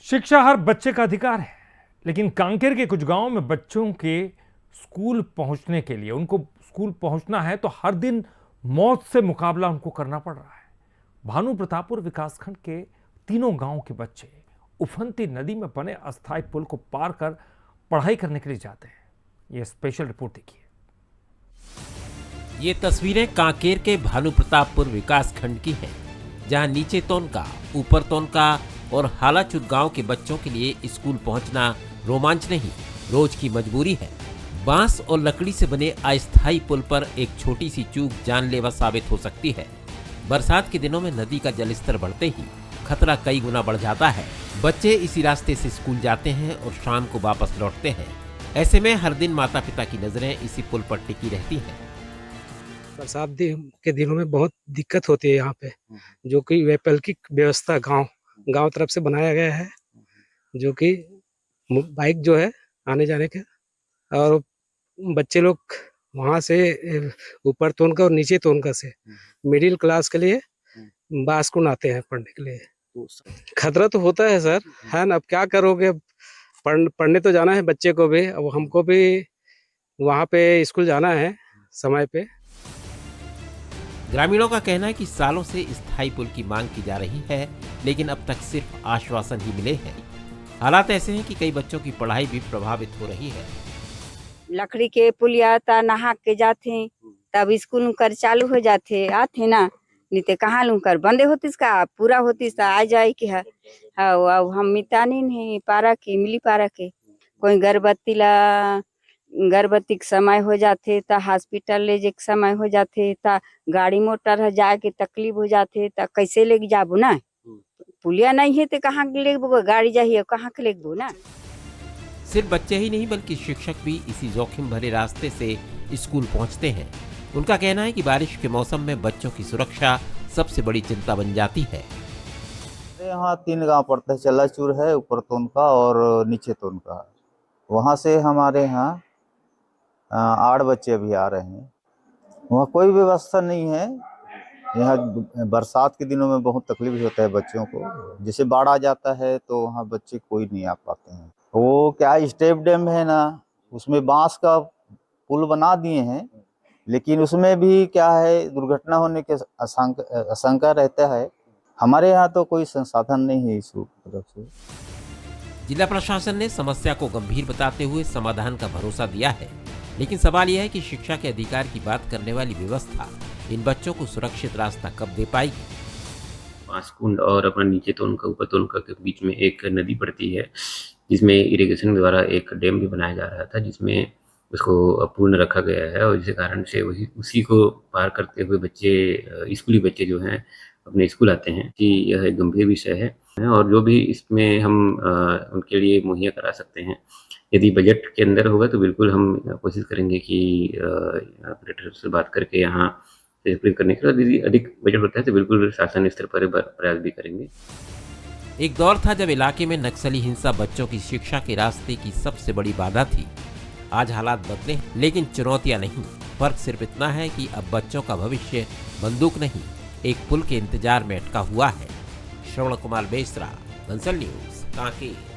शिक्षा हर बच्चे का अधिकार है, लेकिन कांकेर के कुछ गांवों में बच्चों के स्कूल पहुंचने के लिए उनको स्कूल पहुंचना है तो हर दिन मौत से मुकाबला उनको करना पड़ रहा है। भानु प्रतापपुर विकासखंड के तीनों गांव के बच्चे उफनती नदी में बने अस्थायी पुल को पार कर पढ़ाई करने के लिए जाते हैं। यह स्पेशल रिपोर्ट देखिए। ये तस्वीरें कांकेर के भानु प्रतापपुर विकासखंड की हैं, जहां नीचे तोनका, ऊपर तोनका और हालाचुर गांव के बच्चों के लिए स्कूल पहुंचना रोमांच नहीं, रोज की मजबूरी है। बांस और लकड़ी से बने अस्थायी पुल पर एक छोटी सी चूक जानलेवा साबित हो सकती है। बरसात के दिनों में नदी का जलस्तर बढ़ते ही खतरा कई गुना बढ़ जाता है। बच्चे इसी रास्ते से स्कूल जाते हैं और शाम को वापस लौटते हैं। ऐसे में हर दिन माता पिता की नजरें इसी पुल पर टिकी रहती हैं। बरसात के दिनों में बहुत दिक्कत होती है यहाँ पे, जो कि वैकल्पिक व्यवस्था गांव तरफ से बनाया गया है, जो कि बाइक जो है आने जाने के, और बच्चे लोग वहाँ से ऊपर तोनका और नीचे तोनका से मिडिल क्लास के लिए बास्कुन आते हैं पढ़ने के लिए। खतरा तो होता है सर, है ना। अब क्या करोगे, पढ़ने तो जाना है बच्चे को भी, अब हमको भी वहाँ पे स्कूल जाना है समय पे। ग्रामीणों का कहना है कि सालों से स्थायी पुल की मांग की जा रही है, लेकिन अब तक सिर्फ आश्वासन ही मिले हैं। हालात ऐसे हैं कि कई बच्चों की पढ़ाई भी प्रभावित हो रही है। लकड़ी के पुलिया ता नहा के जाते, तब स्कूल कर चालू हो जाते आते ना, नहीं तो कहाँ लू कर बंदे होतीस का पूरा होतीस आ जाए कि है। अब हम मितानी नहीं पारा के मिली पारा के कोई गर्भवती के समय हो जाते ता हॉस्पिटल ले जे के समय हो जाते ता गाड़ी मोटर जाए के तकलीफ हो जाते ता कैसे लेके जाबू ना। पुलिया नहीं है तो कहाँ लेगबो, गाड़ी जाइए कहाँ के लेगबो ना। सिर्फ बच्चे ही नहीं बल्कि शिक्षक भी इसी जोखिम भरे रास्ते से स्कूल पहुंचते हैं। उनका कहना है कि बारिश के मौसम में बच्चों की सुरक्षा सबसे बड़ी चिंता बन जाती है। यहाँ 3 गांव पड़ता है, चलाचूर है, ऊपर तोनका और नीचे तोनका। वहाँ से हमारे यहाँ 8 बच्चे अभी आ रहे हैं। वहाँ कोई व्यवस्था नहीं है। यहाँ बरसात के दिनों में बहुत तकलीफ होता है बच्चों को। जैसे बाढ़ आ जाता है तो वहाँ बच्चे कोई नहीं आ पाते हैं। वो क्या स्टेप डैम है ना, उसमें बांस का पुल बना दिए हैं, लेकिन उसमें भी क्या है दुर्घटना होने के आशंका रहता है। हमारे यहाँ तो कोई संसाधन नहीं है इस तरफ से। जिला प्रशासन ने समस्या को गंभीर बताते हुए समाधान का भरोसा दिया है, लेकिन सवाल यह है कि शिक्षा के अधिकार की बात करने वाली व्यवस्था इन बच्चों को सुरक्षित रास्ता कब दे पाएगी। बांसकुंड और अपना नीचे तोनका ऊपर तोनका के बीच में एक नदी पड़ती है, जिसमें इरिगेशन द्वारा एक डैम भी बनाया जा रहा था, जिसमें उसको पूर्ण रखा गया है और जिस कारण से उसी को पार करते हुए बच्चे, स्कूली बच्चे जो हैं अपने स्कूल आते हैं। कि यह एक गंभीर विषय है और जो भी इसमें हम उनके लिए मुहैया करा सकते हैं, यदि बजट के अंदर होगा तो बिल्कुल हम कोशिश करेंगे कि ऑपरेटर से बात करके यहाँ करने के लिए। यदि अधिक बजट होता है तो बिल्कुल शासन स्तर पर प्रयास भी करेंगे। एक दौर था जब इलाके में नक्सली हिंसा बच्चों की शिक्षा के रास्ते की सबसे बड़ी बाधा थी। आज हालात बदले, लेकिन चुनौतियां नहीं। फर्क सिर्फ इतना है कि अब बच्चों का भविष्य बंदूक नहीं, एक पुल के इंतजार में अटका हुआ है। श्रवण कुमार बेसरा, बंसल न्यूज, कांकेर।